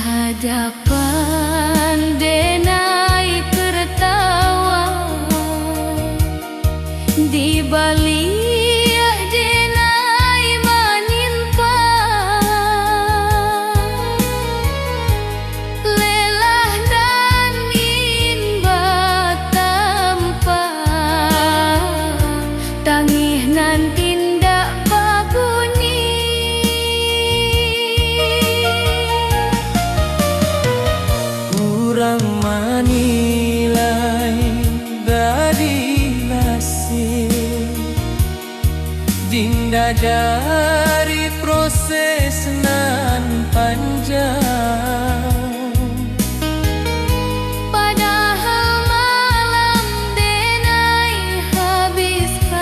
hadapan denai tertawa di balik denai menimpa lelah dan inba tanpa tangih nan tindak babuni kurang manilai dari nasib dinda dari proses nan panjang. Padahal malam denai habiskan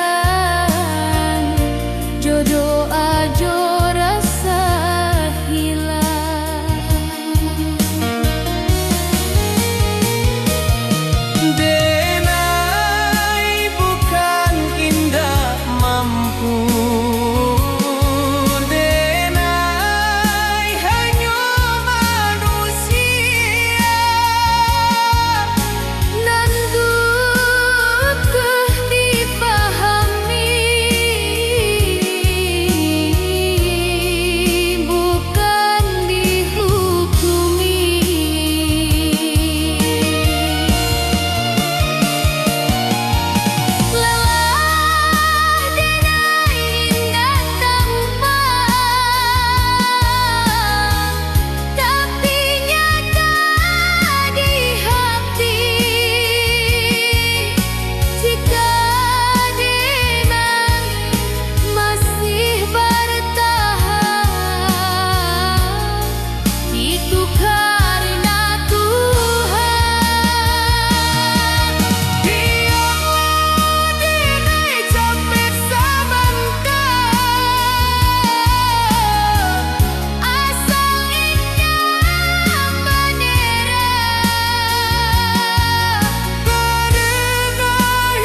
jodoh ajo rasa hilang. Denai bukan indah mampu, denai hanya manusia Dan butuh dipahami, bukan dihukumi. Lelah denai indah tampak, tapi nyata di hati. Jika denai masih bertahan, itu karena Tuhan. biarlah denai capek sebentar, Asal indah menyerah. karena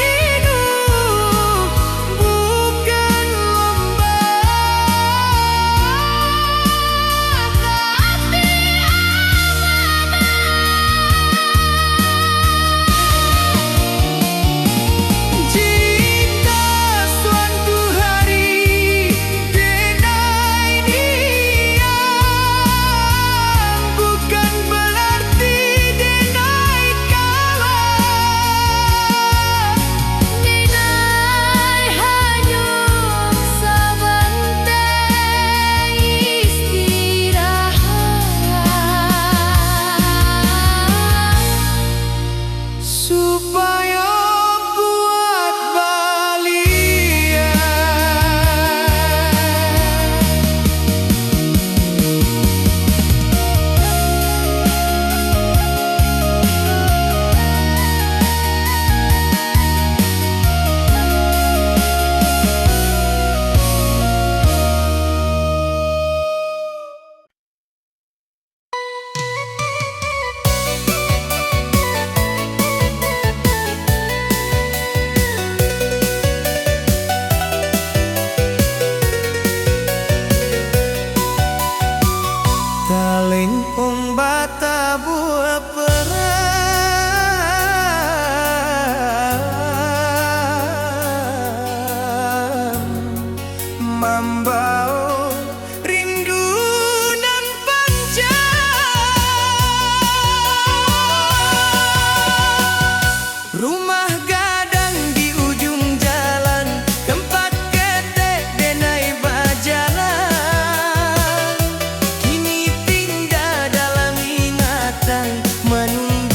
hidup bukan lomba. Jika suatu hari denai diam, bukan berarti denai kalah. Denai hanya sebentar istirahat Supaya kuat balian. Talempong bata buah peran membawa rindu nan panjang. Rumah gadang di ujung jalan, tempat ketek denai berjalan, kini pindah dalam ingatan menunggu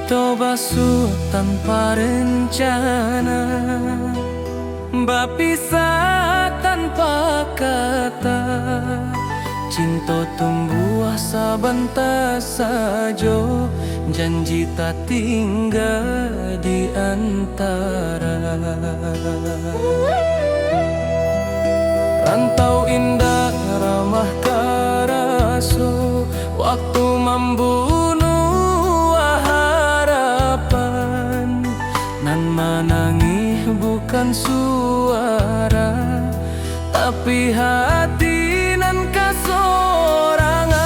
kita basuh tanpa rencana, berpisah tanpa kata. Cinta tumbuh sabantar saja, janji tak tinggal di antara. Rantau indah ramah karaso, waktu membunuh harapan. Nan menangis bukan suara, tapi hati nan kasorangan.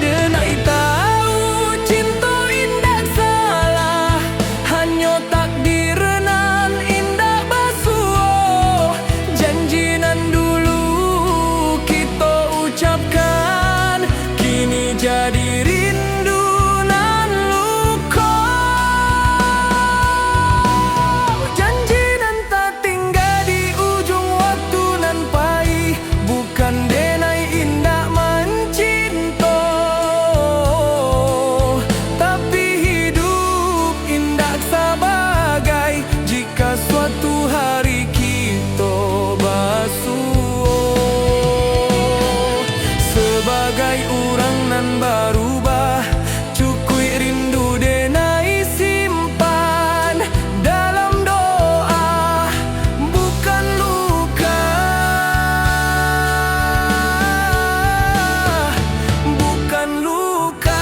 Denai tahu cinta indah salah, hanya takdir nan indah basuh. Janji nan dulu kita ucapkan, kini jadi rindu nan luka. Janji nan tak tinggal di ujung waktu nan pahit, bukan denai indah mencinta, tapi hidup indah sebagai jika suatu hari kita basuh. Sebagai orang nan berubah, cukui rindu denai simpan dalam doa, bukan luka, bukan luka.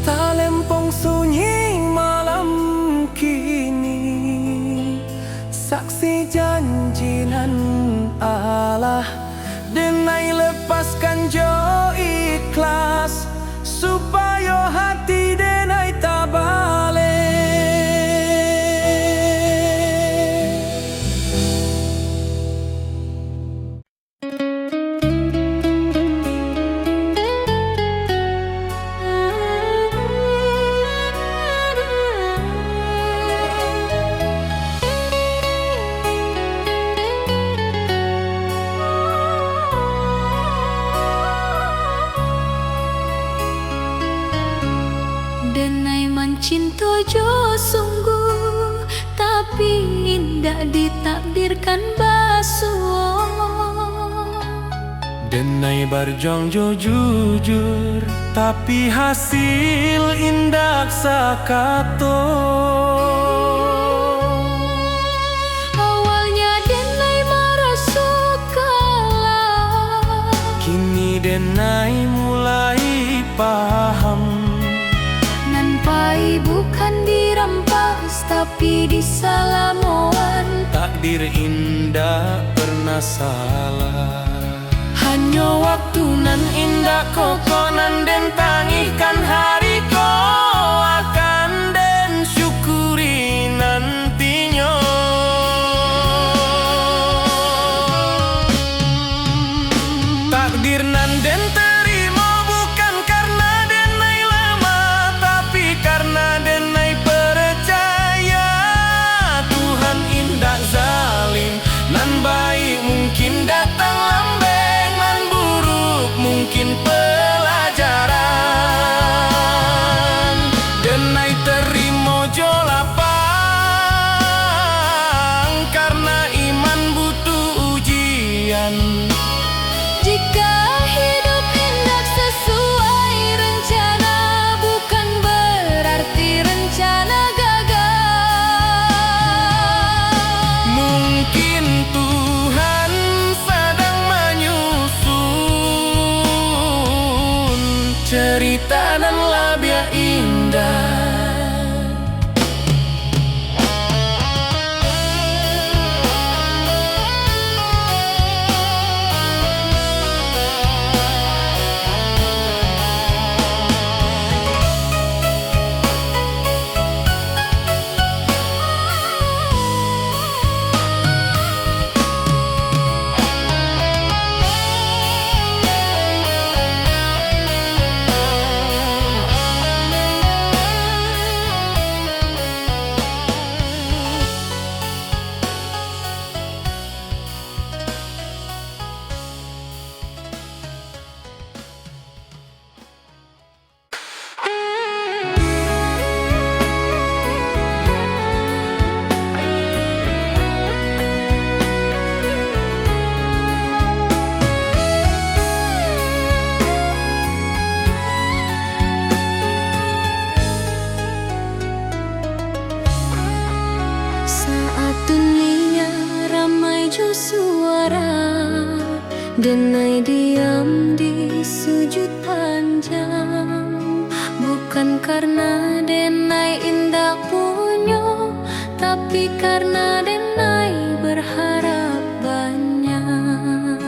Talempong sunyi malam kini, saksi janji nan Allah. Denai lepaskan jo ikhlas, supaya hati denai tak balik. Denai mencinta jo sungguh, tapi indah ditakdirkan basuh. Denai berjuang jo jujur, tapi hasil indah sakato. Awalnya denai merasa kalah, Kini denai mulai paham, nampai bukan dirampas tapi disalamoan. takdir indah pernah salah. Hanya waktu nan indah kokonan den tangihkan hari ko akan den syukuri nantinya. Takdir nan den terima bukan karena denai lemah, tapi karena denai percaya Tuhan indah zalim. Nan baik mungkin datang lambeng, nan buruk mungkin pelajaran. Denai diam di sujud panjang, bukan karena denai indah punyo, tapi karena denai berharap banyak.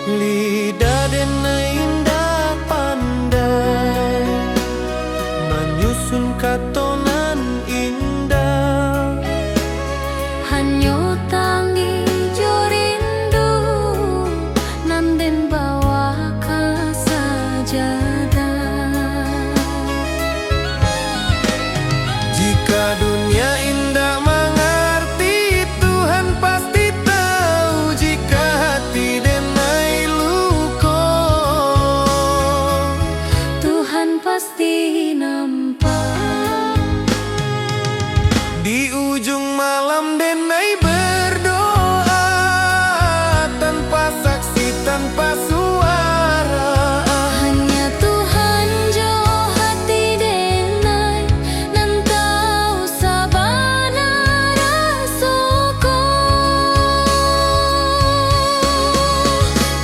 Lidah denai indah pandai menyusun katonan indah. Hanyo tangi jo rindu nanden bawa ka sajadah. Jika dunia indah mengerti, Tuhan pasti tahu. Jika hati denai luko, Tuhan pasti nampak. Di ujung malam denai berdoa, tanpa saksi, tanpa suara. Hanya Tuhan jo hati denai, nan tahu sabana rasoko.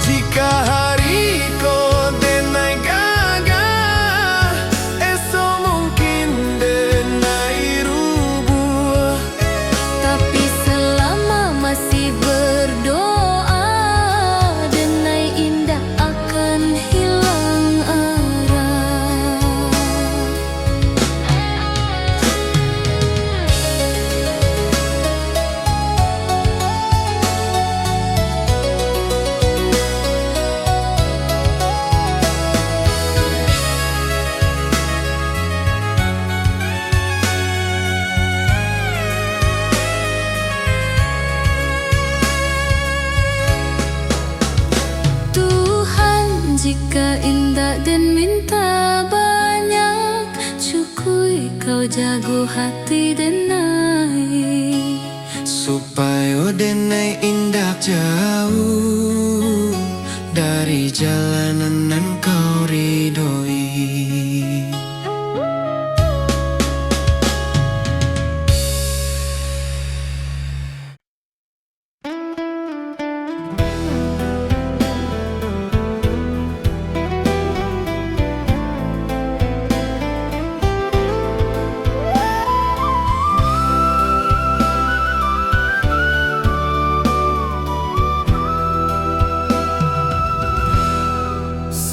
Jika hari ko denai gagah, esok mungkin denai rubuh. Tapi selama masih berdoa, denai indah akan hilang arah. Tuhan, jika indah dan minta banyak, cukui kau jago hati denai. Supaya denai indah jauh dari jalanan nan kau ridhoi.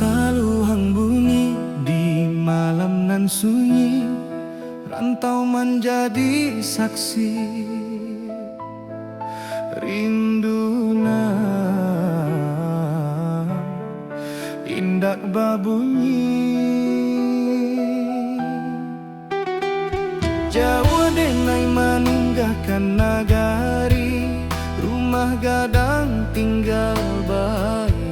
Saluang bunyi di malam nan sunyi, rantau menjadi saksi. Rinduna indak babunyi, jauh denai meninggalkan nagari, rumah gadang tinggal bayang.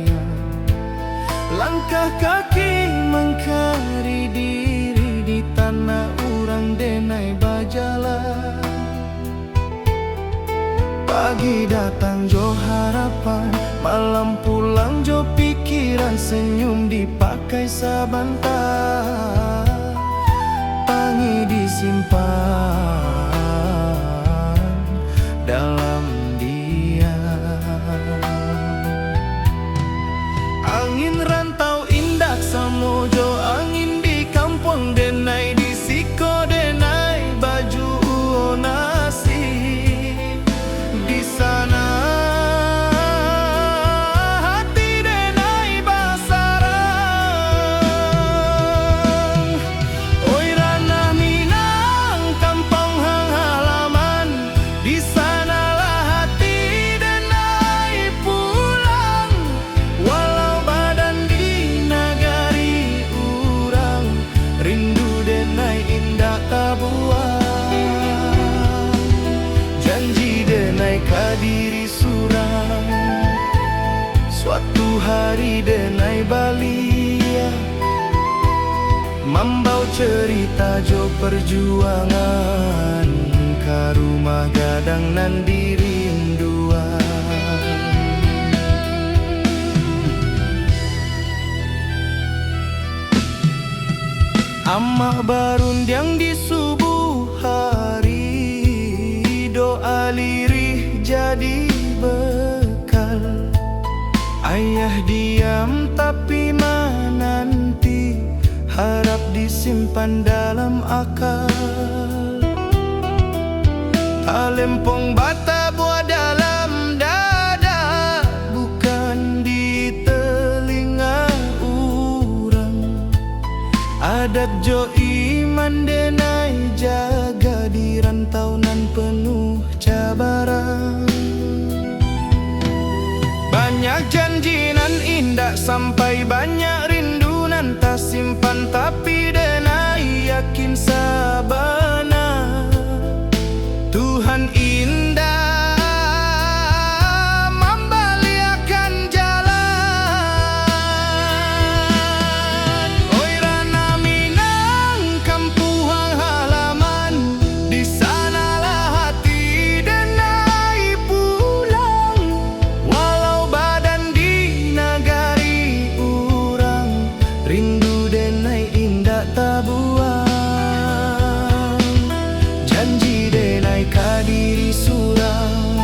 Langkah kaki mengkari diri di tanah urang denai bajalan. Pagi datang jo harapan, malam pulang jo pikiran, senyum dipakai sabantar, pangi disimpan dalam diam. Angin rantau indak samojo, angin di kampung denai di siko denai baju nasi. Di sana hati denai basarang. Oi ranah Minang, kampung hang halaman, di sanalah hati denai pulang. Walau badan di nagari urang, rindu denai indah tabuang. Janji denai kadiri surang, suatu hari denai balia, mambau cerita jo perjuangan, ka rumah gadang nan dirinduan. Amah barundiang di subuh hari, doa lirih jadi ber Ayah diam tapi menanti, harap disimpan dalam akal. Talempong bata buah dalam dada, bukan di telinga orang. Adat jo iman denai jaga di rantau nan penuh cabaran. Banyak janji nan indah sampai banyak rindu nan tak simpan, tapi denai yakin sabana Tuhan indah membaliakan jalan. Oi Rana Minang kampung halaman, di sanalah hati denai pulang. Walau badan di nagari urang, rindu denai indah tak buang. Janji denai kadiri surang,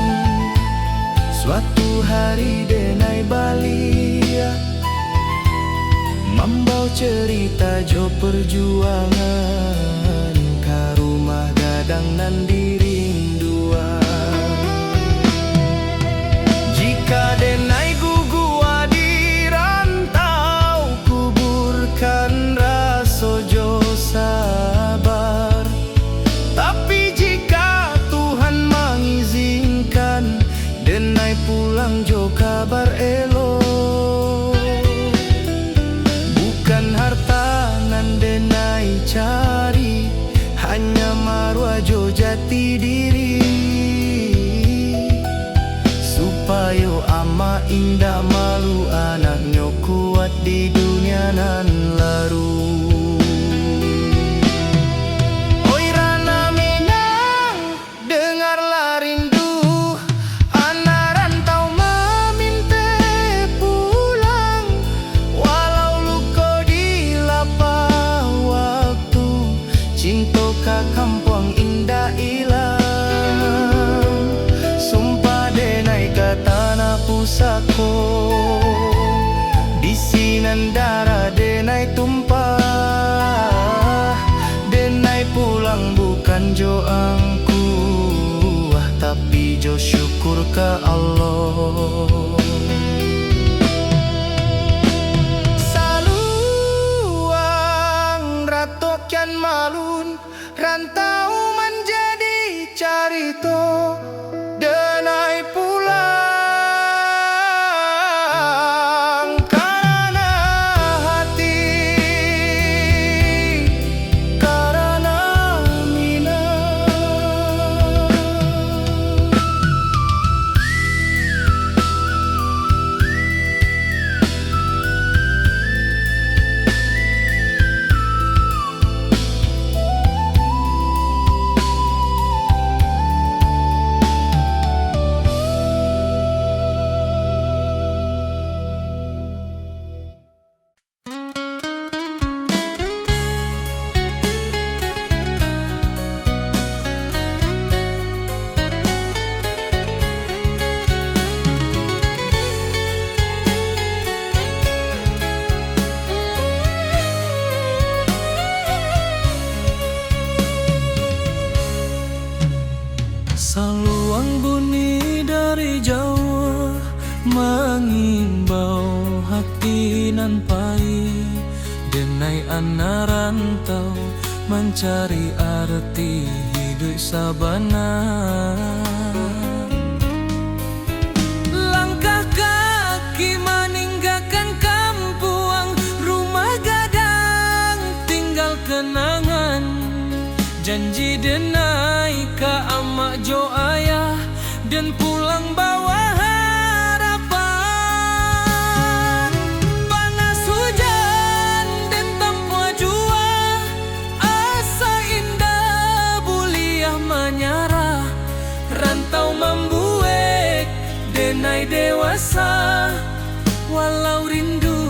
suatu hari denai balia, membawa cerita jo perjuangan ke rumah gadang nan dirinduan. Jika denai gugua di rantau, kuburkan raso jo sabar. Tapi jika Tuhan mengizinkan, denai pulang jo kabar elok. Bukan harta nan denai cari, hanya marwah jo jati diri. Supaya ama indah malu anaknya kuat di dunia nan laru. Oi Rana Minang, dengarlah rindu anak rantau meminta pulang. Walau luka di lapah waktu, cinta ka kampung indah ilang. Sumpah denai ka tanah pusako, di sinan darah denai tumpah. Denai pulang bukan jo angku, tapi jo syukur ke Allah. Saluang ratokan malun, rantau menjadi carito. Denai pulang karena hati, karena Minang. Saluang bunyi dari jauh, mengimbau hati nan pahit. Denai anak rantau mencari arti hidup sabana. Langkah kaki meninggalkan kampung, rumah gadang tinggal kenangan. Janji denai ka amak jo ayah, dan pulang bawa harapan. Panas hujan dan tanpa jua, asa indah buliah menyarah. Rantau membuat denai dewasa, walau rindu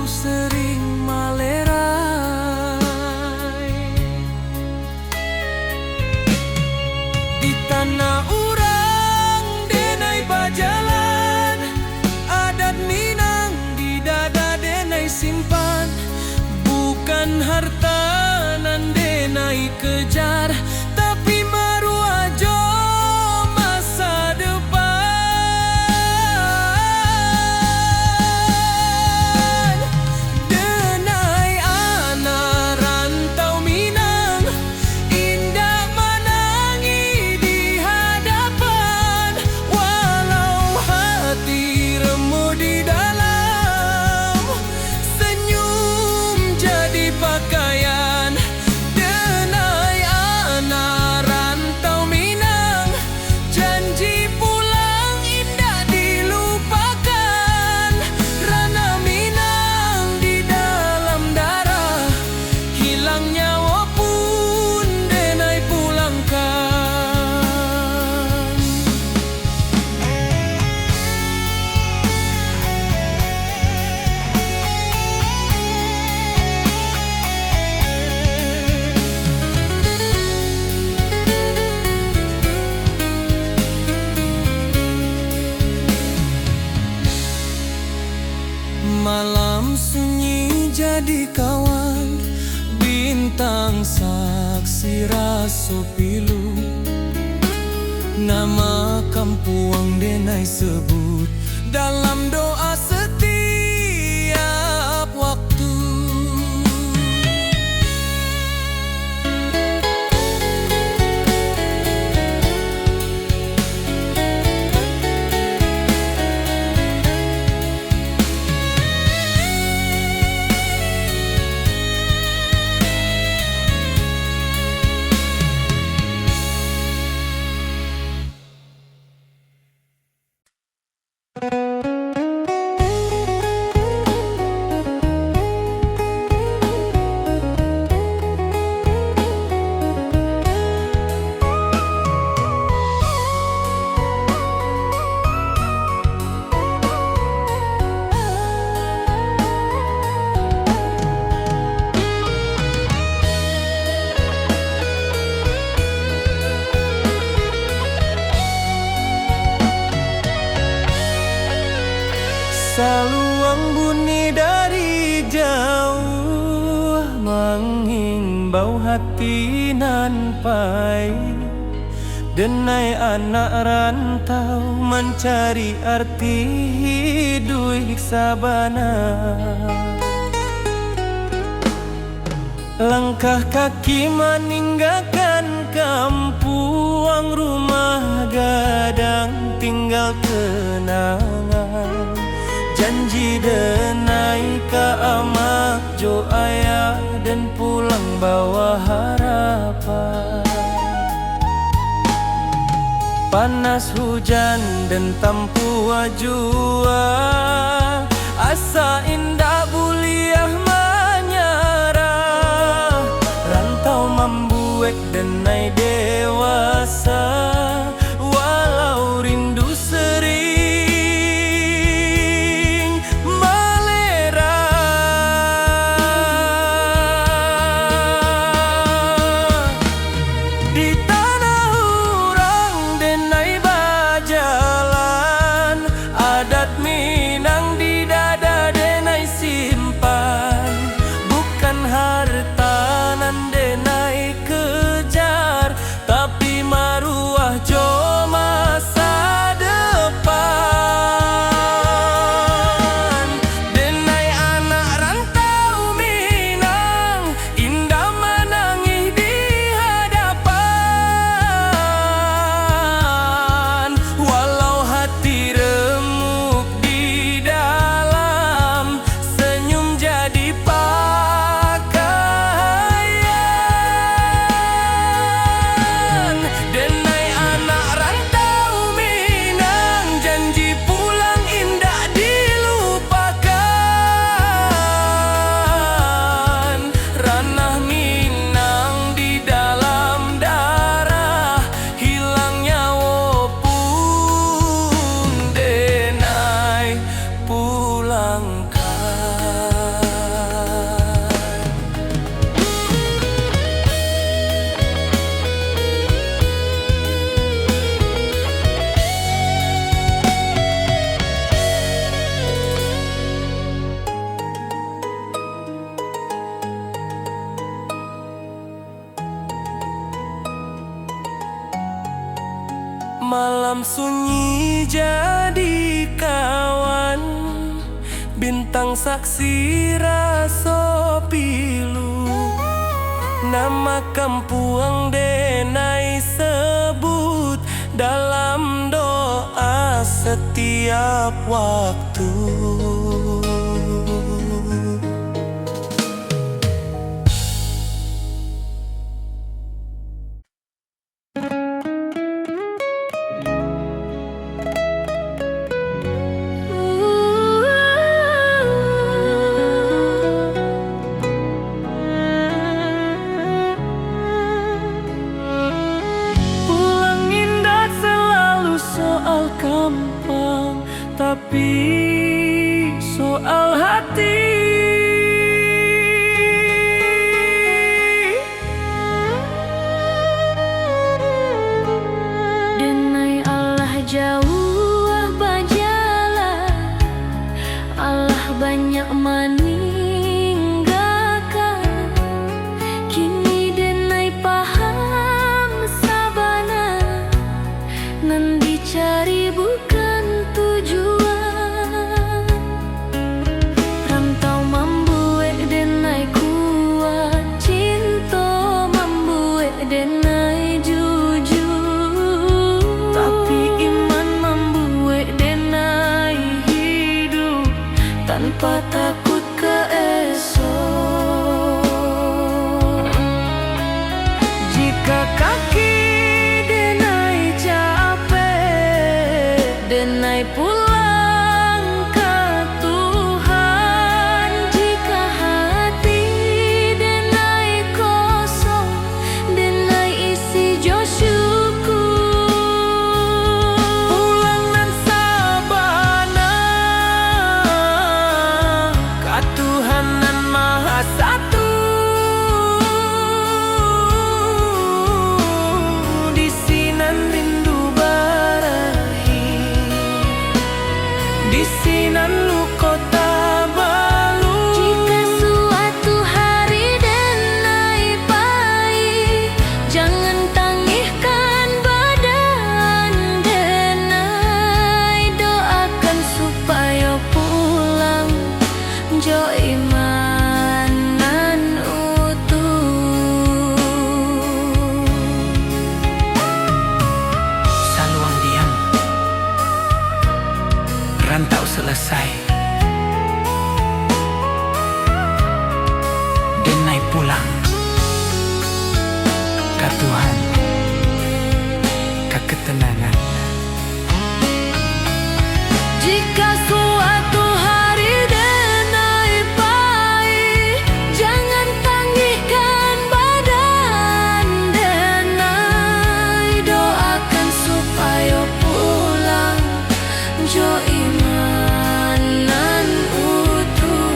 sering malerai. Di tanah urang denai bajalan, adat Minang denai kejar, tapi marua jo masa depan. Denai anak rantau Minang, indah menangi di hadapan. Walau hati remuk di dalam, senyum jadi pakaian. Denai anak rantau Minang, janji pulang indah dilupakan. Rana Minang di dalam darah, hilang nyawa pun denai pulangkan. Malam sunyi jadi kawan, bintang saksi raso pilu. Nama kampuang denai sebut dalam doa setiap waktu. Saluang bunyi dari jauh, menghimbau hati nan pai. Denai anak rantau mencari arti hidup sabana. Langkah kaki meninggalkan kampuang, rumah gadang tinggal kenangan. Janji denai ka amak jo ayah, dan pulang bawa harapan. Panas hujan dan tampu jua, asa indah buliah menyerah. Rantau membuat denai dewasa, walau rindu sering di tanah urang. Denai bajalan, adat Minang di dada denai sir Malam sunyi jadi kawan, bintang saksi raso pilu. Nama kampuang denai sebut dalam doa setiap waktu. Tapi soal hati, denai Allah jauh bajalah, Allah banyak meninggalkan. Kini denai paham sabana, nan dicari bukan tujuan. Rantau membuat denai kuat, cinta membuat denai jujur. Tapi iman membuat denai hidup tanpa takut ke esok. Jika kaki denai capek, denai pulang ke Tuhan. Jika hati denai kosong, denai isi jo syukur. pulang nan sabana ka Tuhan nan Maha Satu. Di sinan rindu barahi, di sinan luko tabalu. Jika suatu hari denai pahit, jangan tangihkan badan denai. Doakan supaya pulang jo iman nan utuh. Saluang diam, rantau selesai, denai pulang ke Tuhan, ke ketenangan. Jika suatu hari denai pahit, jangan tangihkan badan denai. Doakan supaya pulang jo iman nan utuh.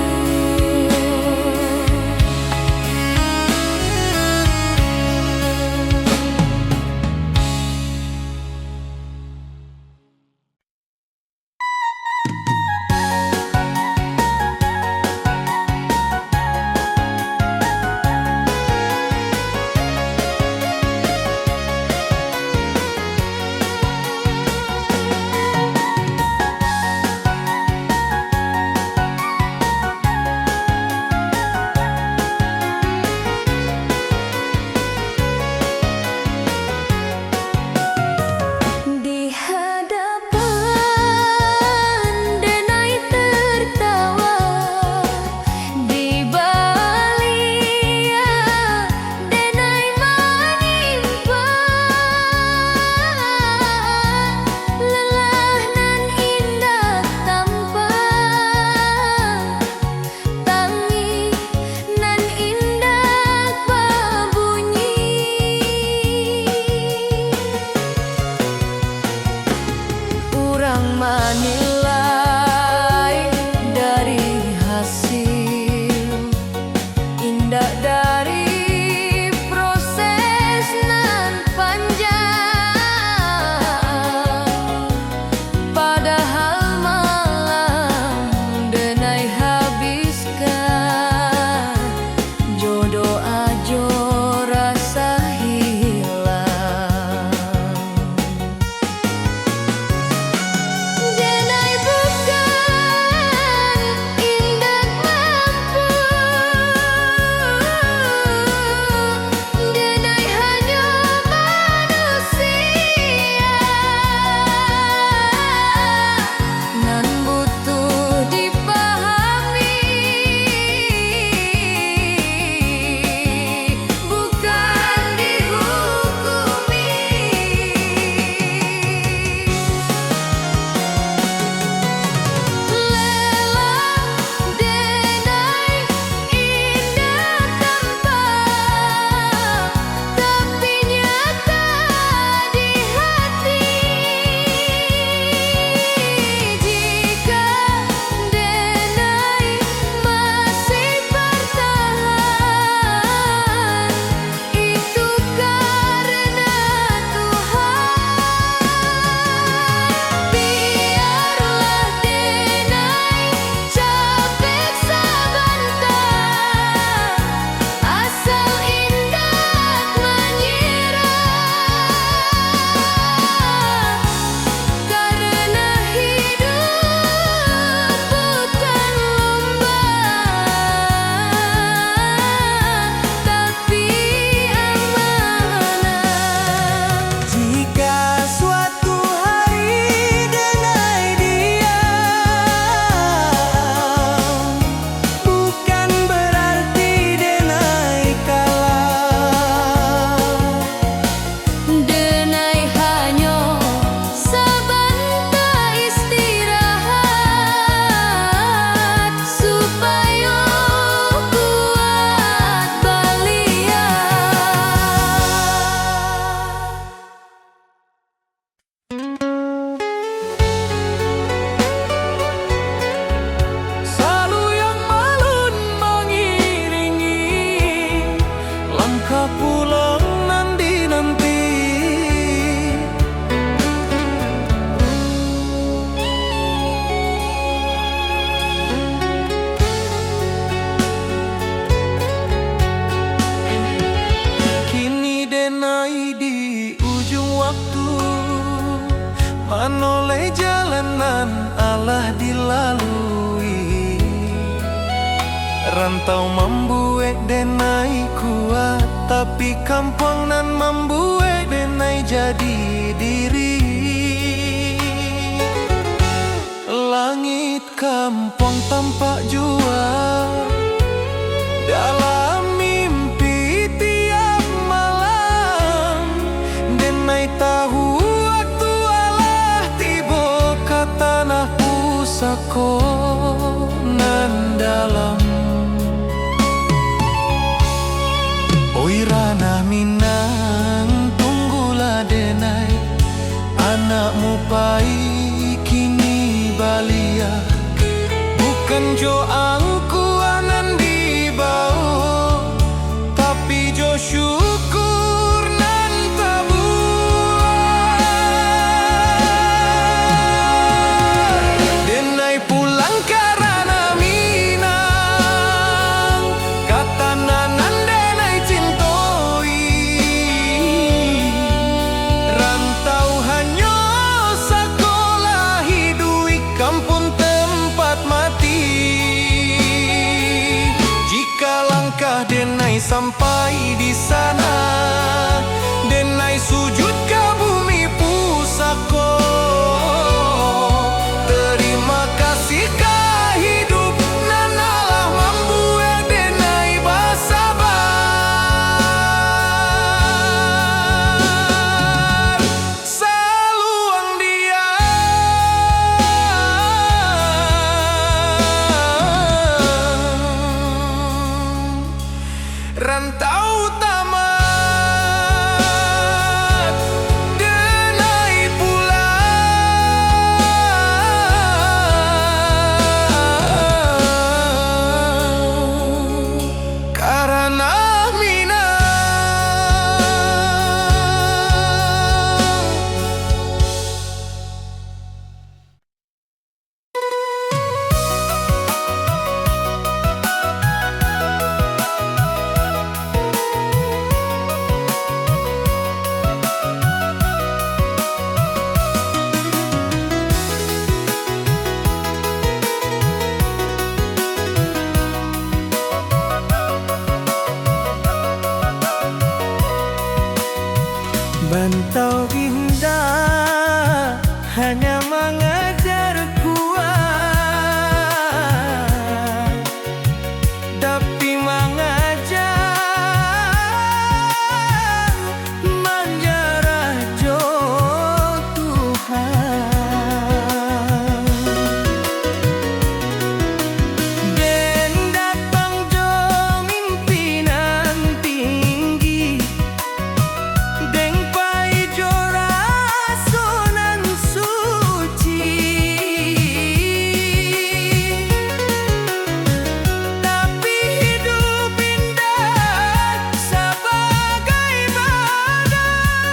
manoleh jalanan alah dilalui. Rantau membuat denai kuat, tapi kampung nan membuat denai jadi diri. Langit kampung tampak jua dalam mimpi tiap malam. Denai tahu waktu alah tiba ke tanah pusako nan dalam. Oi ranah Minang, tunggulah denai, anakmu pai kini balia. Bukan jo angkuanan di bawah, tapi jo syukur nan tabuah. Denai pulang karena Minang, kata nanan denai cintoi. Rantau hanya sekolah hidui kampung tempat mati. Jika langkah denai sampai di sana, denai sujud ke bumi pusako. Terima kasih ke hidup nan Allah membuat denai bersabar. Seluang dia rantau tamat, denai pulang karena Minang. Bantau indah hanya mengajar kuat, tapi mengajar menjarah jo Tuhan. Den datang jo mimpinan tinggi, deng pai jo rasonan suci. Tapi hidup indah sebagai badan,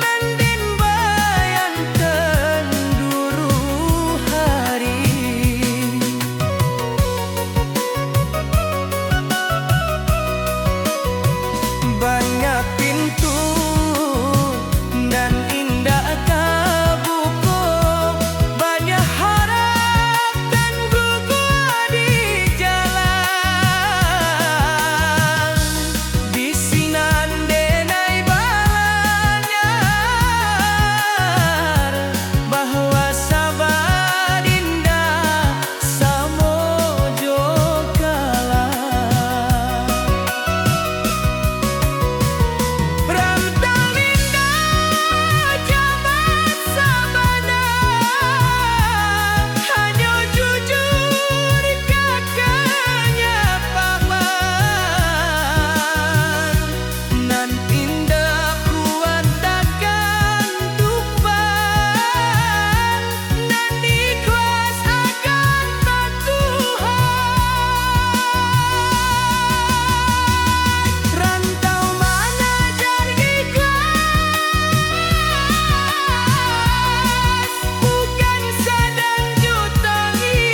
mendin bayan tenduru hari. Banyak pintu dan indah kabuku, banyak harap dan gugu di jalan. Di sinan denai balanyar bahwa sabar indah samojo kalah. Rantau indah jabat sabana, hanya jujur kakaknya paman. Nan indah kuat takkan tumpah, nan ikhlas akan tak Tuhan. Rantau mengajar ikhlas, bukan sedang jutangi,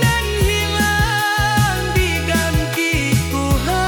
nan hilang diganti Tuhan.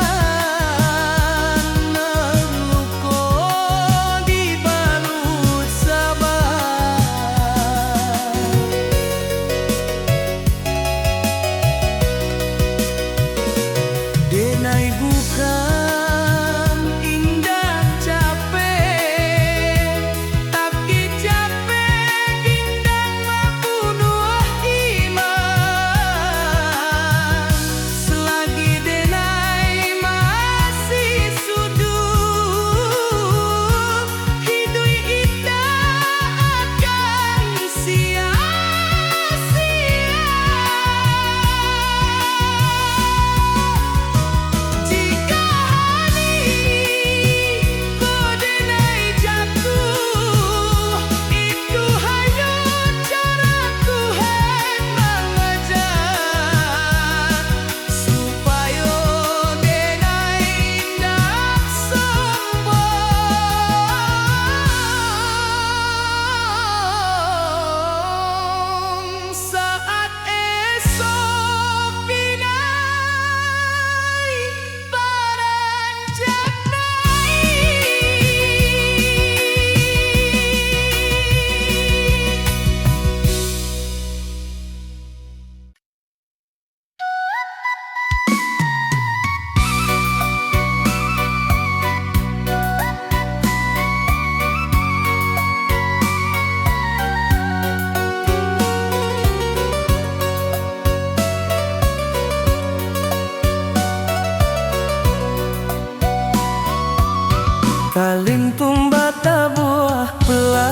Talin tumbata buah pelan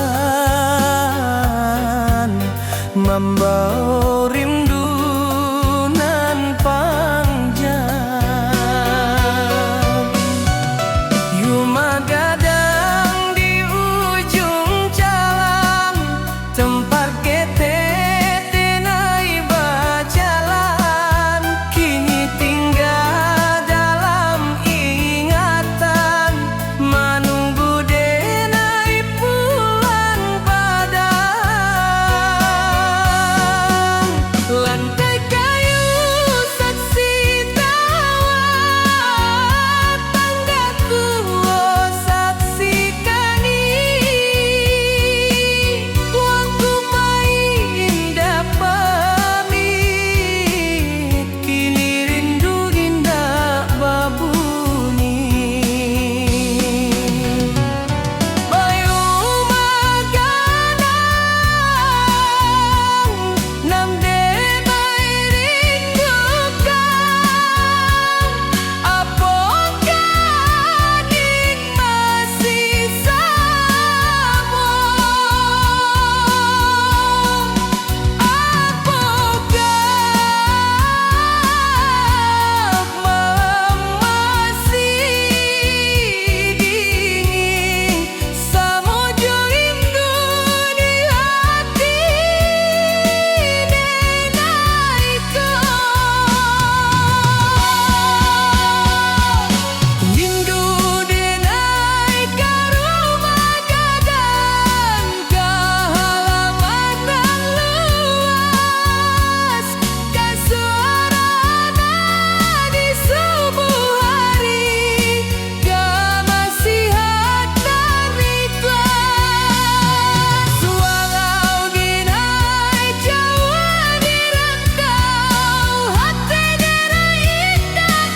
membawa rindu nan panjang. Yuma gadang di ujung jalan, tempat kita tenai berjalan, kini tinggal dalam ingatan, menunggu denai pulang padang. Lantai kayu saksi tawat, tangga tua saksi kani. Waktu main pamit, kini rindu indah babunyi. Bayu maganang, nam demai rindukan, apakah ning masih sama? Apakah masih dingin samujud rindu di hati denai kau? Rindu denai ka rumah gadang, ka halaman nan luas, ka suarana di subuh hari, ka nasihat dan ikhlas. Walau denai jauh di rantau, hati denai indah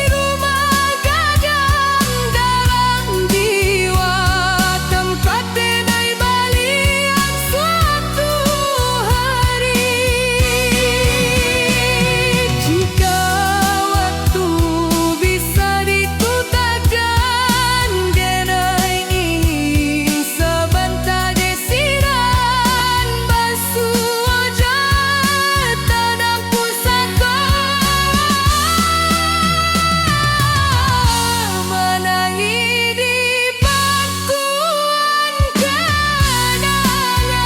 rumah gadang dalam jiwa, tempat denai balian suatu hari. Jika waktu bisa diputarkan, denai ingin sebentar desiran basuh wajah tanam pusaka, menangi di pangkuan kenangan.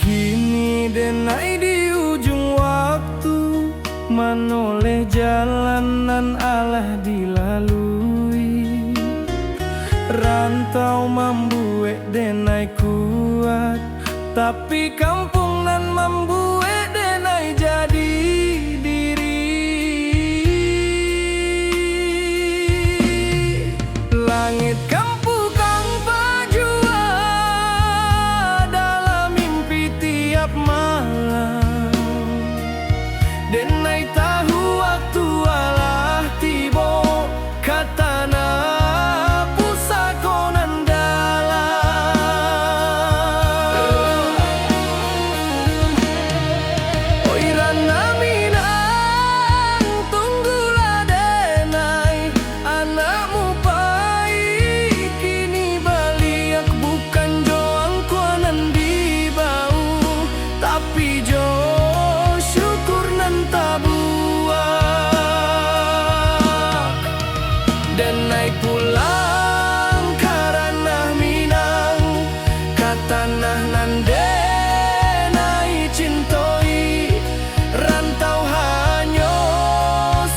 Kini denai di ujung waktu, menoleh jalanan alah dilalui. Rantau membuat denai kuat, tapi kampung nan membuat denai jadi diri. Langit kampu kang pajua dalam mimpi tiap malam, denai tahu waktu alah tibo, katana pusaka nan dalam. Oi rana minang, tunggulah denai anakmu pai, kini baliak bukan joang kuanan di bau, tapi jo syukur nan tabuak. Denai pulang karena minang, katanah nan denai cintoi, rantau hanyo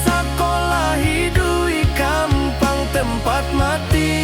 sekolah hidui kampang tempat mati.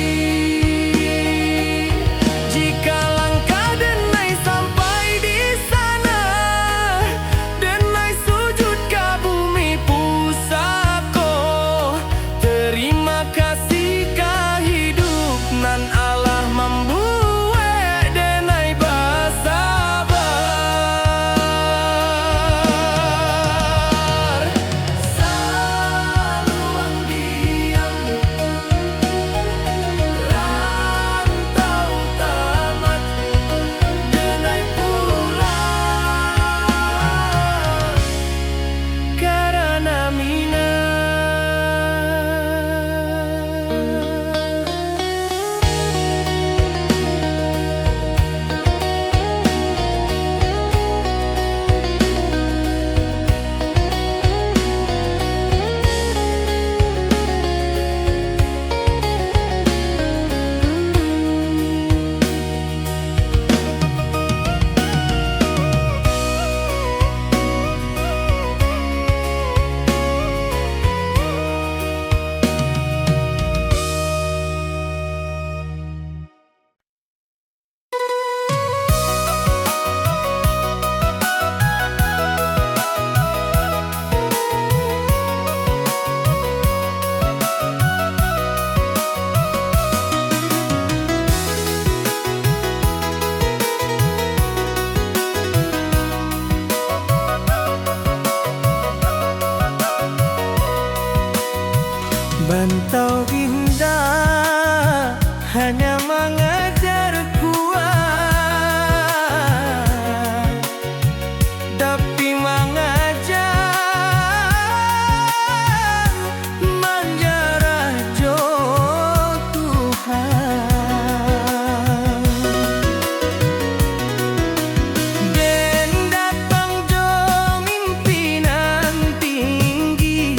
rantau indah hanya mengejar kuat, tapi mengajar menjarah jo Tuhan. Den datang jo mimpinan tinggi,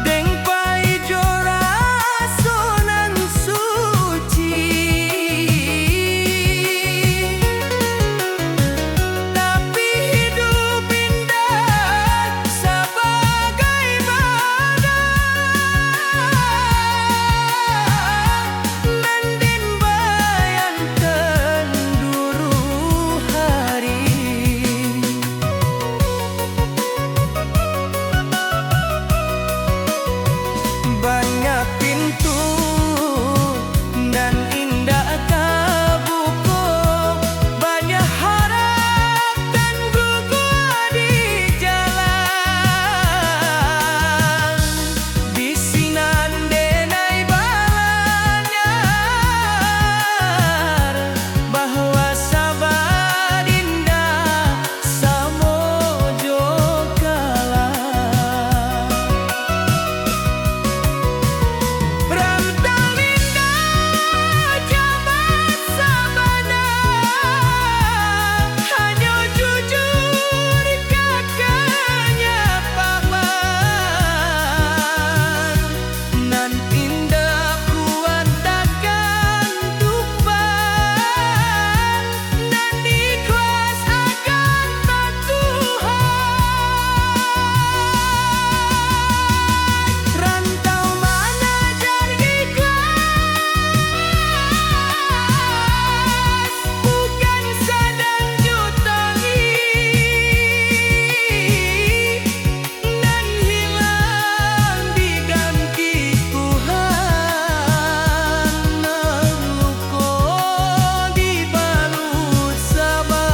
deng pai jo rasonan suci, tapi hidup indah sebagai badan, mending bayangkan dulu hari. Banyak pintu dan indah kabuku, banyak harap dan gugur di jalan. Bisinan denai balanyar bahwa sabar indah samojo kalah. Rantau indah jabat sabana, hanya jujur kakaknya paman. Nan indah kuat takkan tumpah, nan ikhlas akan Tuhan. Rantau mengajar ikhlas, bukan sedang jutangi, nan hilang diganti Tuhan, nan luko dibalut sabar.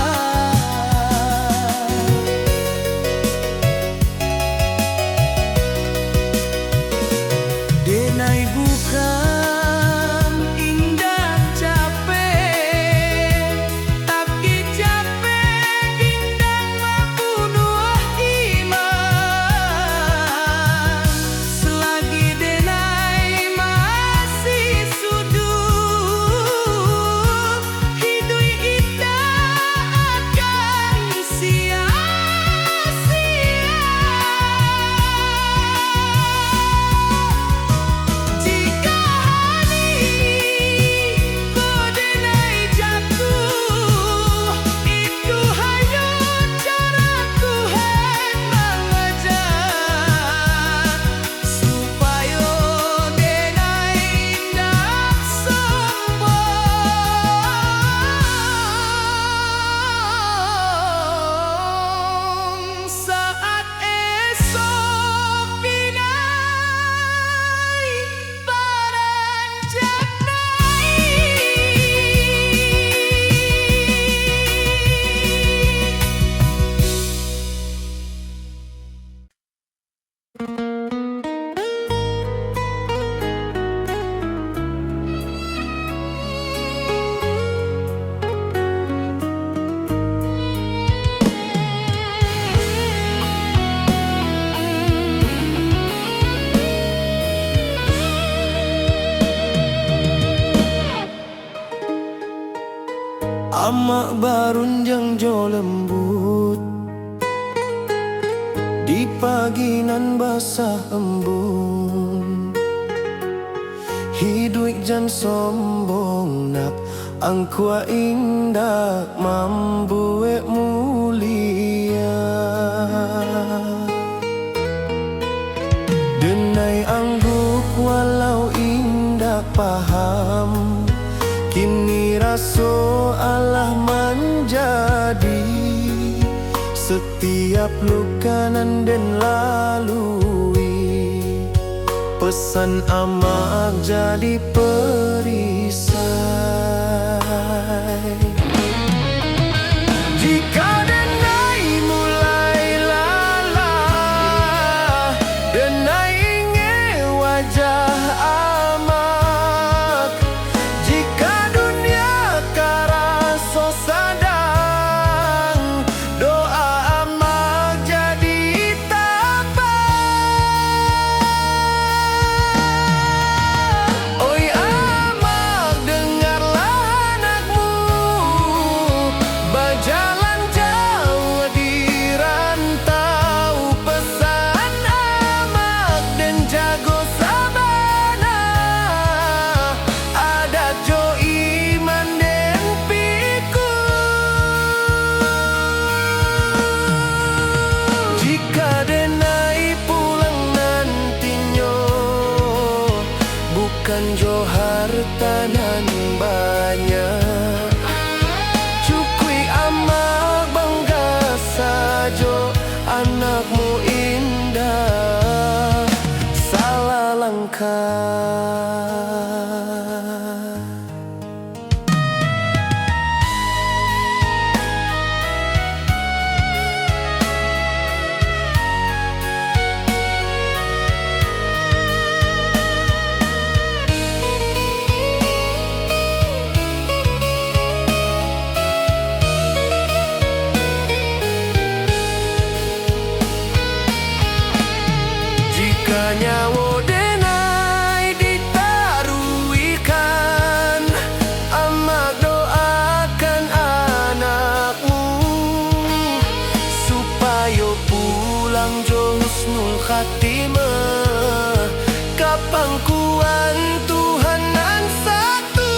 Denai bukan indah capek, tapi capek indah membunuh iman. Selagi denai masih sudut, hidup indah akan sia-sia. Jika hari denai jatuh, itu hanya cara Tuhan mengajar, supaya denai indah sombong saat esok pinai amak barunjang jo lembut, di pagi nan basah embun. Hidup jan sombong nak angkua indah mambuek mulia. Denai angguk walau indah paham, kini raso Allah menjadi setiap luka nan den lalui. Pesan amak jadi perisai. Jika denai mulai lalah, denai ingin wajah bukan jo hartanan banyak. Cukui amak bangga sajo anakmu indah, salah langkah. Nyawo denai ditaruikan, amak doakan anakmu supaya pulang jo husnul khatimah ka pangkuan Tuhan nan satu.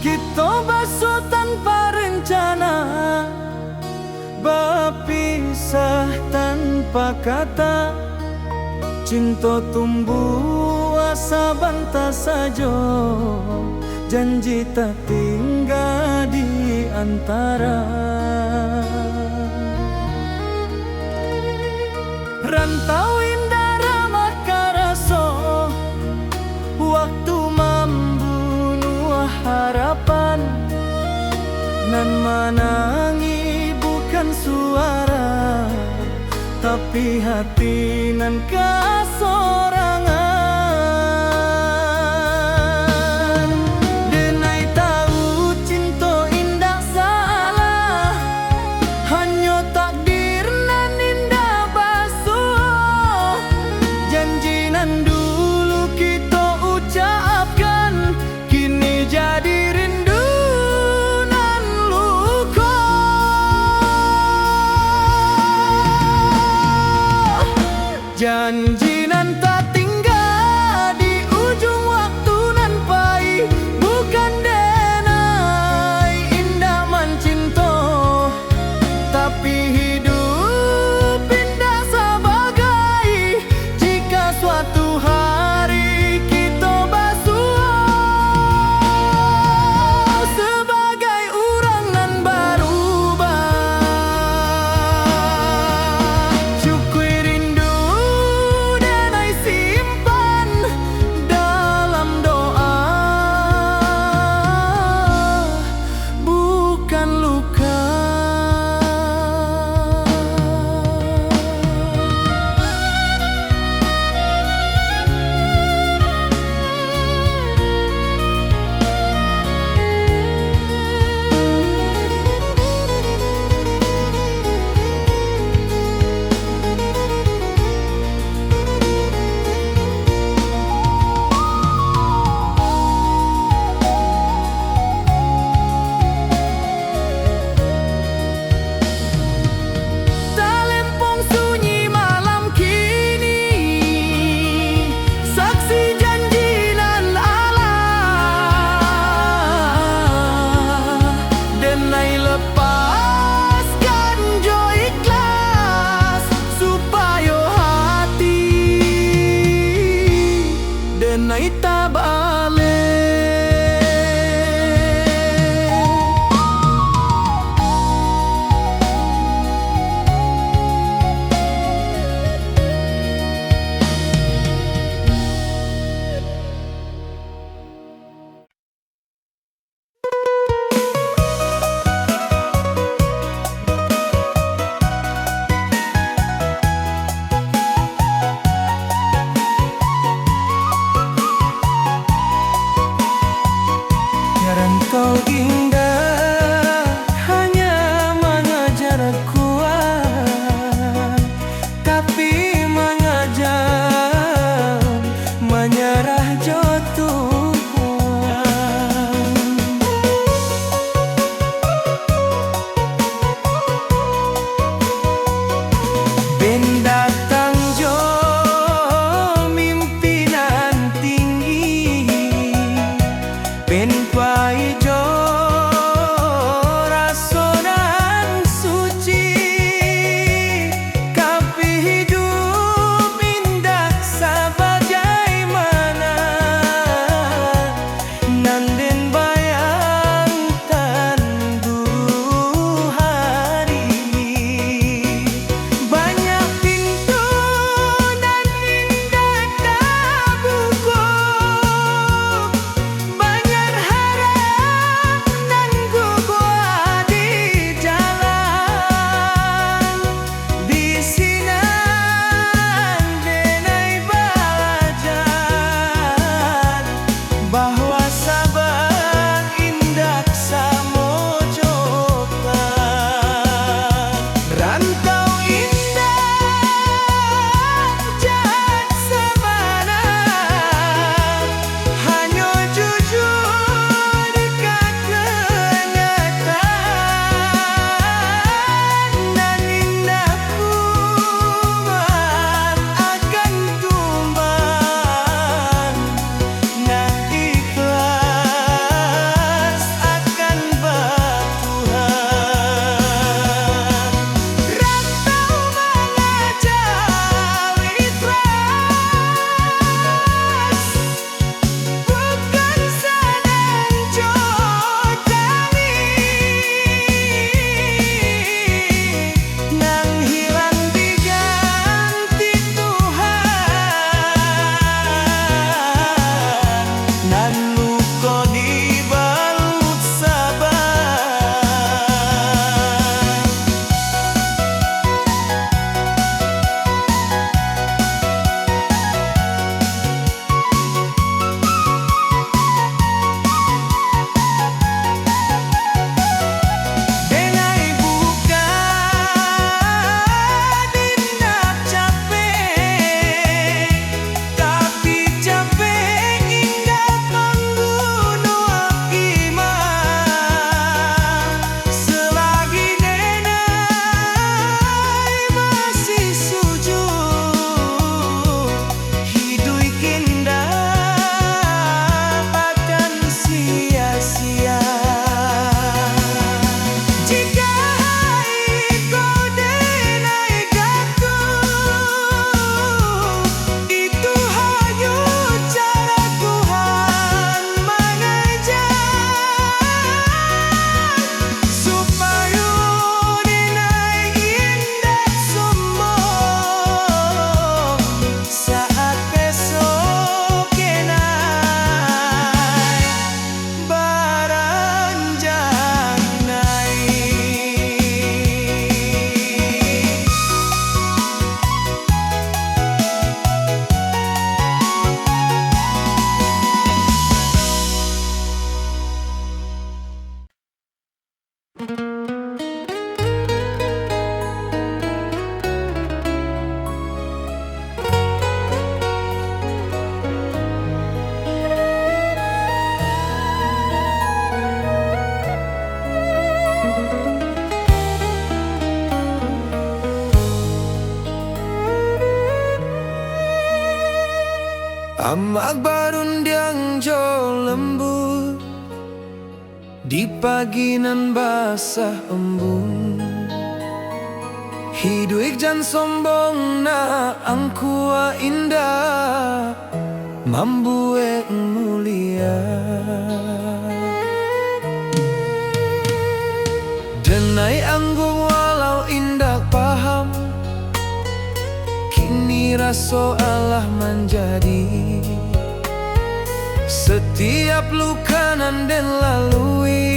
Kita basuh tanpa rencana, berpisah tanpa kata. Cinta tumbuh asa bantah saja, janji tak tinggal di antara. Rantau indah ramah karaso, waktu membunuh harapan. Nan menangi bukan suara, tapi hati nan kasorangan. Denai tahu cinta indah salah, hanya takdir nan indah basuh. Janji nan dulu kita ucapkan, kini jadi rindu nan luka. Janji nan tak tinggal di ujung waktu nan pahit, bukan denai indah mencinta, tapi hidup indah sebagai jika suatu hari kita basuh sebagai orang nan berubah. Cukui rindu denai simpan dalam doa, bukan luka. Talempong sunyi malam kini, saksi janji nan Allah. Denai lepaskan jo ikhlas, supaya hati denai tak balik. Rantau indah hanya mengajar kuat, tapi mengajar menyerah jatuh. Ben datang jo mimpinan tinggi, ben pai jo rasonan suci, tapi hidup indah sebagaimana nanden bayangkan dulu hari. Banyak pintu dan indah terbuka, banyak harap dan gugah di jalan. Bisinan denai belajar bahwa sabar indah samo coklat. Rantau indah jahat semana, hanya jujur dekat kenyataan. Dan indah kuat akan tumbang, nah ikhlas akan bertuhan. Rantau mengajar ikhlas, bukan sedang jodali, nang hilang diganti Tuhan, nan luka dibalut sabar. Denai buka dindak capek, tapi capek indah membunuh iman. Selagi denai masih sujud, hidup indah akan sia-sia. Jika kau denai jatuh, itu hanya cara Tuhan mengajar, supaya denai indah sombong saat besok kenai beranjak naik. Amak barundiang jo lembut, di pagi nan basah embun. Hidup jan sombong na angkua indah, mambuek mulia. Denai anggung walau indah paham, kini raso Allah menjadi. Setiap luka nan den lalui,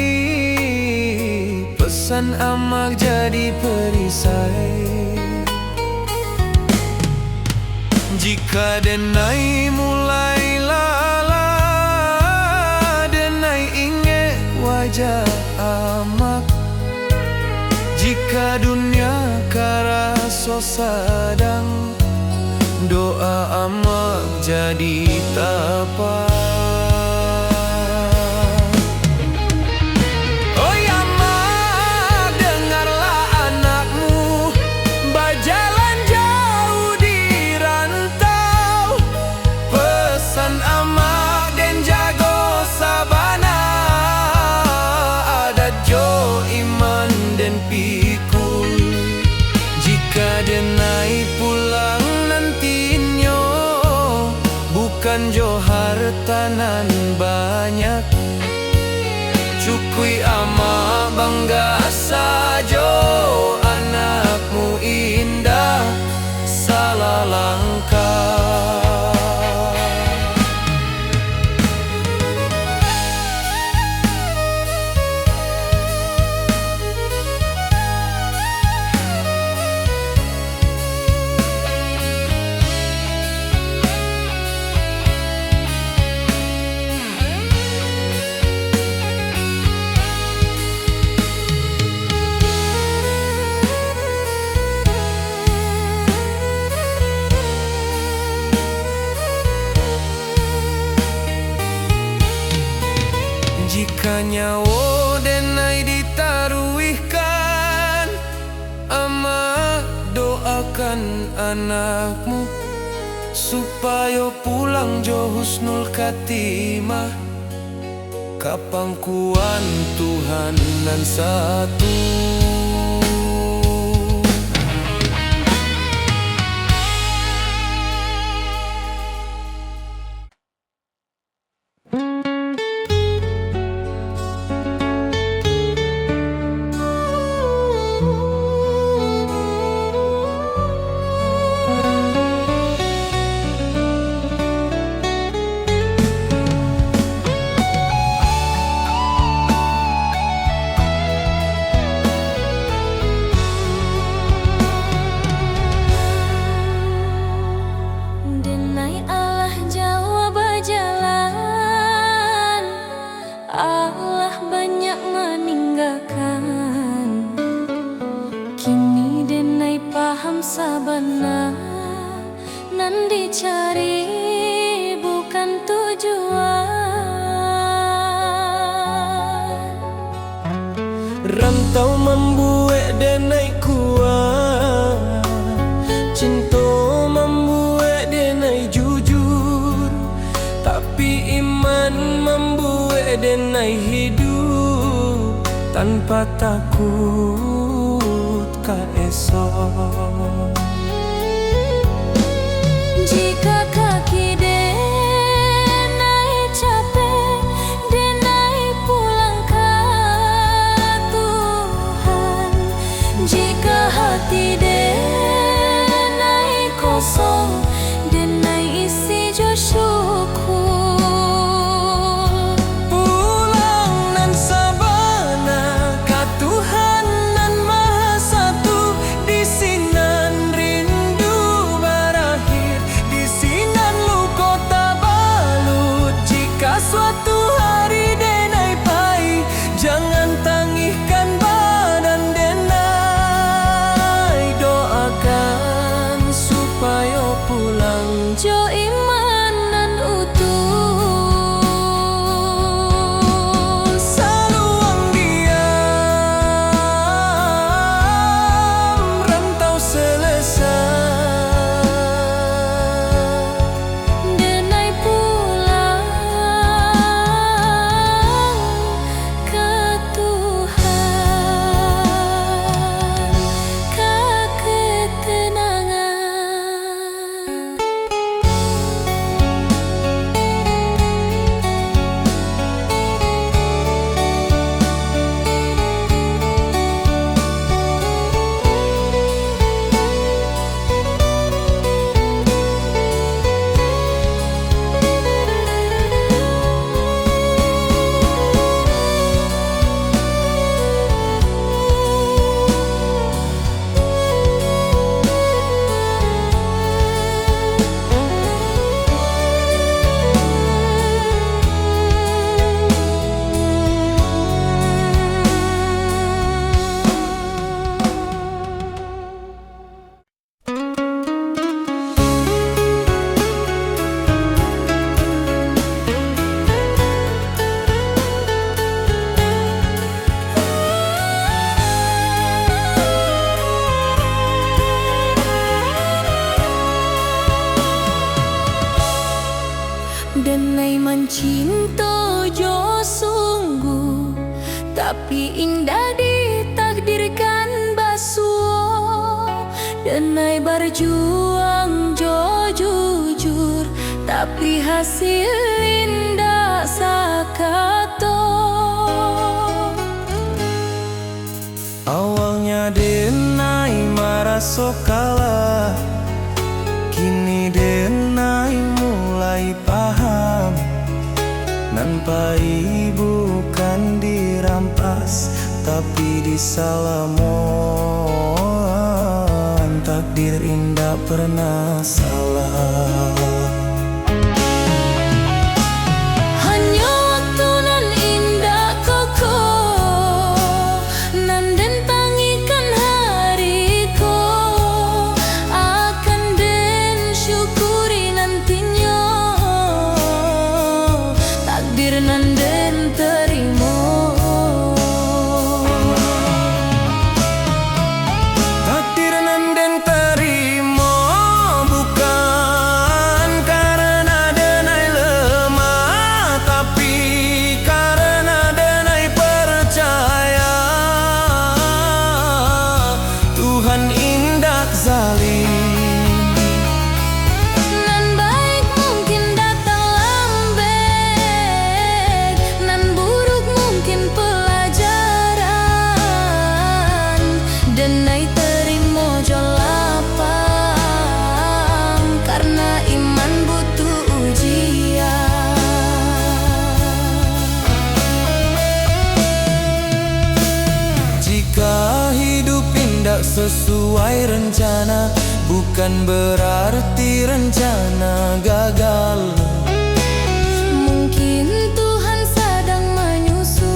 pesan amak jadi perisai. Jika denai mulai lala, denai ingat wajah baja amak. Jika dunia karaso sadang, doa amak jadi tapak. Oi amak, dengarlah anakmu berjalan jauh di rantau. Pesan amak dan jago sabana, adat jo iman dan pikul. Jika denai pulang nantinya, bukan jo hartanan banyak. Cukui ama bangga sajo, anakmu indah salah langkah. Jika nyawa denai ditaruhkan, ama doakan anakmu supaya pulang jo husnul khatimah. Kapangkuan Tuhan nan satu. Denai Allah jauh berjalan, Allah banyak meninggalkan. Kini denai paham sabana, nan dicari bukan tujuan. Rantau membuat denai kuat, cinta membuat denai jujur, tapi iman membuat denai hidup tanpa takut ka esok. Jika kaki denai capek, denai pulang ke Tuhan. Jika hati denai kosong, denai isi jo syukur. Pulang nan sabana ka Tuhan nan Maha Satu, di sinan Denai mencinta jo sungguh, tapi indah ditakdirkan basuh. Denai berjuang jo jujur, tapi hasil indah sakato. Awalnya Denai merasa kalah, kini Denai mulai paham. Nampai bukan dirampas, tapi disalamon. Takdir indah pernah salah. Hanya waktu nan indah koko, nan den tangikan hariku, akan den syukuri nantinya. Takdir nan den terima, Takdir nan den terima, bukan karena Denai lemah, tapi karena Denai percaya Tuhan indah zalim. nan baik mungkin datang lambat, nan buruk mungkin pelajaran. Denai terima jo lapang, karena iman butuh ujian. Jika hidup indah sesuai rencana, bukan berarti rencana gagal. Mungkin Tuhan sedang menyusun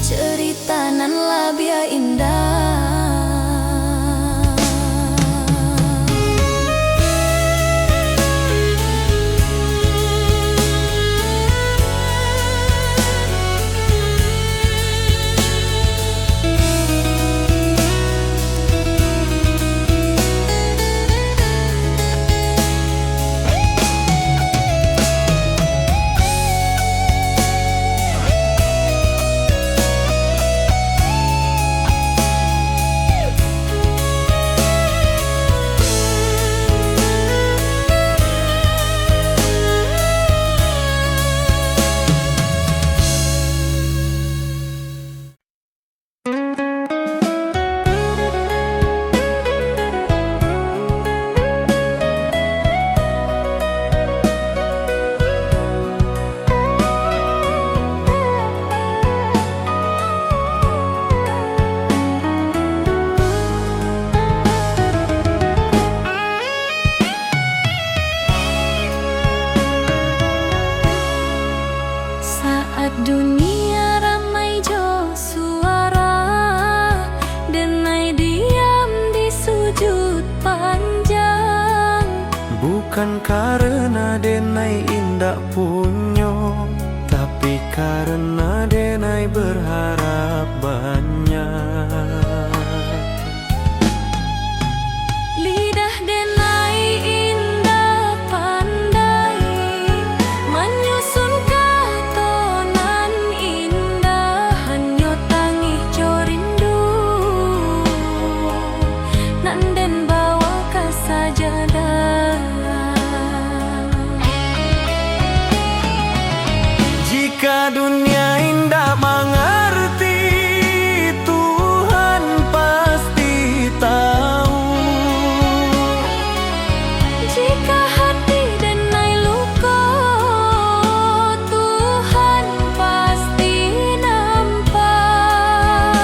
cerita nan labia indah. Saat dunia ramai jo suara, Denai diam di sujud panjang. Bukan karena Denai indah punyo, tapi karena Denai berharap banyak. Lidah Denai indah pandai, menyusun katonan indah. Hanya tangih jo rindu, nan den bawa ke sajadah. Jika dunia indah mengerti, Tuhan pasti tahu. Jika hati Denai luka, Tuhan pasti nampak.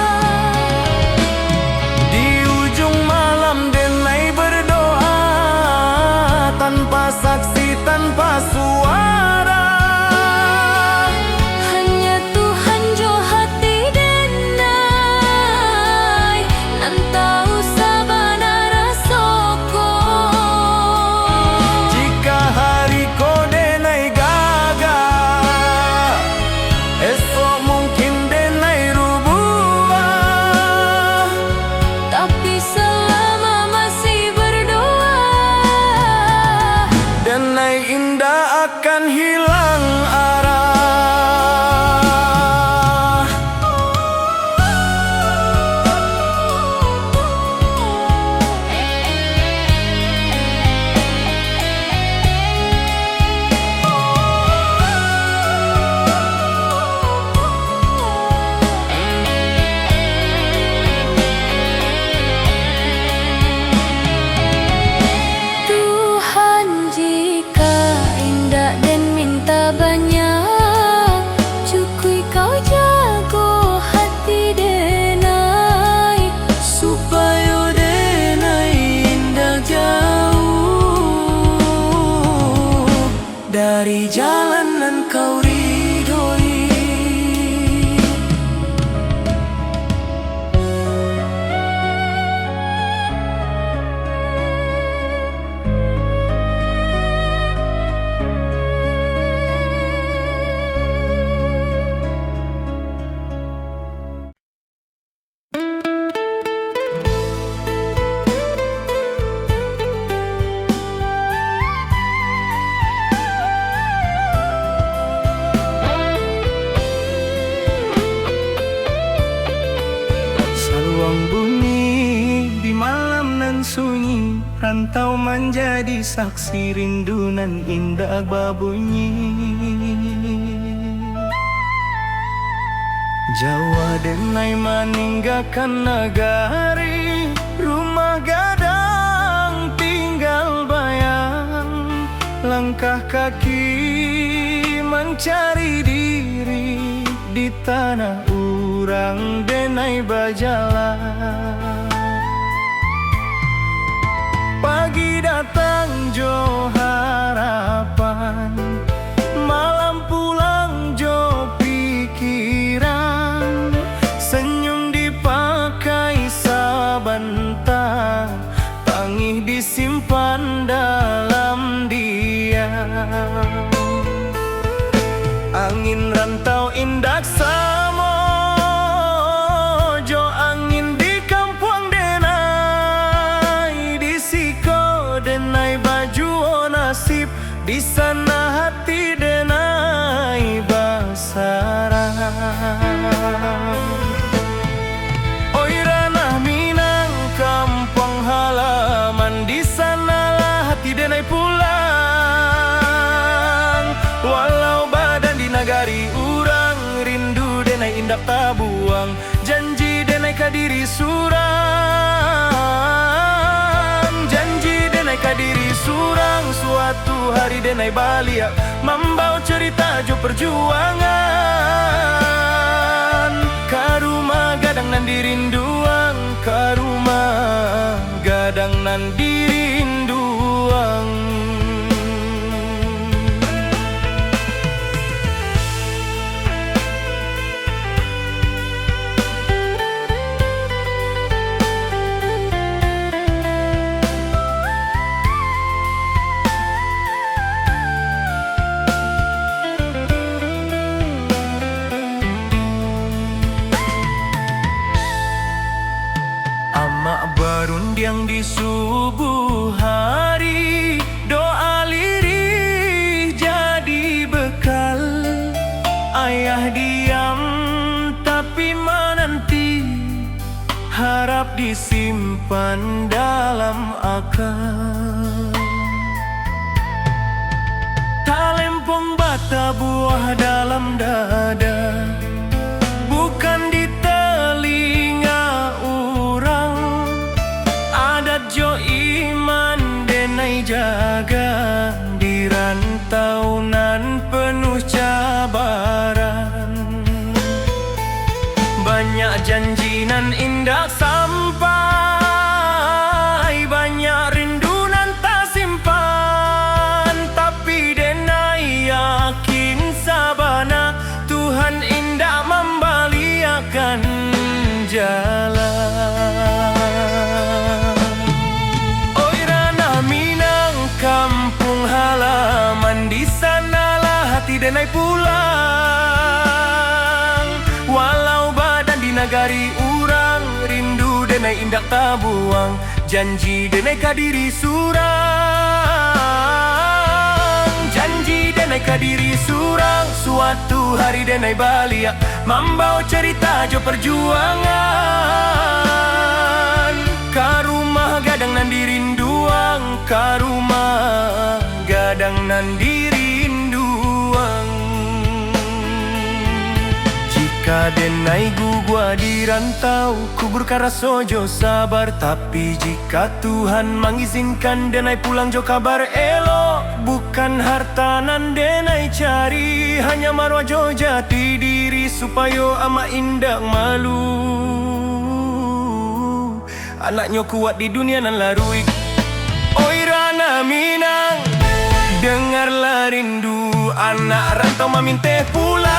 Di ujung malam Denai berdoa, tanpa saksi, tanpa suara. Hanya Tuhan jo hati Denai, nan tahu sabana rasoko. Jika hari ko Denai gagal, esok mungkin Denai rubah. Tapi selama masih berdoa, Denai denai indah akan hilang arah. Tuhan, jika indah dan minta banyak, cukui kau jago hati denai, Supaya denai indah jauh dari jalanan kau ridhoi. Saluang bunyi di malam nan sunyi, rantau menjadi saksi rindu nan indah babunyi. Jawa denai meninggalkan negari, rumah gadang tinggal bayang, langkah kaki mencari diri di tanah urang denai berjalan. Pagi datang jo harapan, malam pulang jo pikiran, senyum dipakai sebentar, tangih disimpan dalam diam. Angin rantau indah samo, jo angin di kampung denai, di siko denai baju nasib, di sana hati denai basarang. Oi ranah Minang kampung halaman, di sanalah hati denai pulang. Walau badan di nagari urang, rindu denai indak tabuang, janji denai kadiri surang. Janji denai kadiri surang, suatu hari denai balik membawa cerita jo perjuangan. Ka rumah gadang nan dirinduang, ka rumah gadang nan dirinduang. Amak berundiang di subuh hari, doa lirih jadi bekal. Ayah diam tapi menanti, harap disimpan dalam akal. Talempong bata buah dalam dada, bukan di telinga urang. Adat jo iman denai jaga, di rantau nan penuh cabaran. Banyak janji nan indah sampai, banyak rindu nan tak simpan, tapi denai yakin sabana Tuhan indah membaliakan jalan. Oi ranah Minang kampung halaman, di sanalah hati denai pulang. Walau badan di nagari urang, rindu denai indak tabuang, janji denai kadiri surang. jaga diri surang. Suatu hari denai balik membawa cerita jo perjuangan. Ka rumah gadang nan dirinduang, ka rumah gadang nan dirinduang. Jika denai gua di rantau, kubur kara sojo sabar. Tapi jika Tuhan mengizinkan denai pulang jo kabar elok. Bukan harta nan denai cari, hanya marwah jo jati diri supaya ama indak malu. Anaknya kuat di dunia nan larui. Oi Rana Minang, dengarlah rindu anak rantau maminte pulang.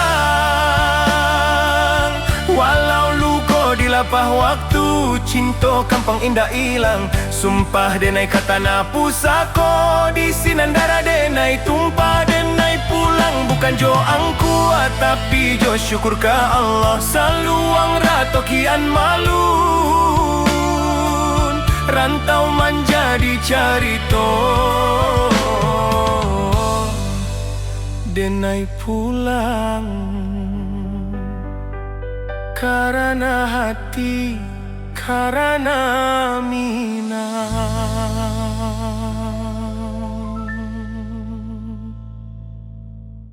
Walau luko di lapah waktu, cinta kampung indah hilang. Sumpah denai kata na pusako, di sinandara denai tumpah. Denai pulang bukan jo angku, tapi jo syukur ka Allah. Saluang rato kian malun, rantau menjadi carito. Denai pulang karena hati, karena Minang.